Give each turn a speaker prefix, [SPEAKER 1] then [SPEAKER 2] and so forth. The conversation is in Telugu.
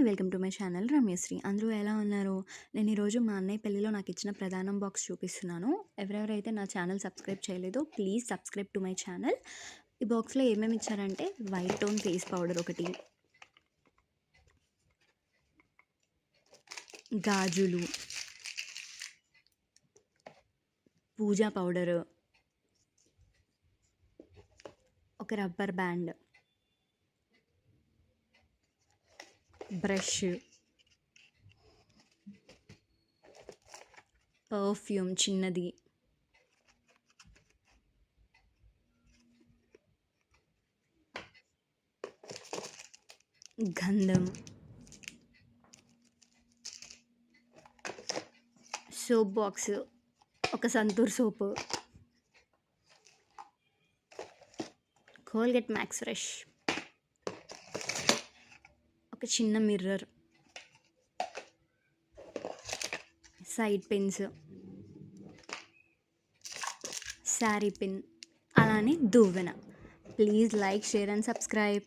[SPEAKER 1] Welcome to my channel Ramyasri. అందరూ ఎలా ఉన్నారు? నేను ఈరోజు మా అన్నయ్య పెళ్ళిలో నాకు ఇచ్చిన ప్రధానం బాక్స్ చూపిస్తున్నాను. ఎవరెవరైతే నా ఛానల్ సబ్స్క్రైబ్ చేయలేదో please subscribe to my channel. ఈ బాక్స్లో ఏమేమి ఇచ్చారంటే వైట్ టోన్ ఫేస్ పౌడర్ ఒకటి, గాజులు, పూజా పౌడరు, ఒక రబ్బర్ బ్యాండ్, బ్రష్, పర్ఫ్యూమ్ చిన్నది, గంధం, సోప్ బాక్స్, ఒక Santoor soap, Colgate Max Fresh, ఒక చిన్న mirror, side pins, sari pin, అలానే దువ్వెన. Please like, share and subscribe.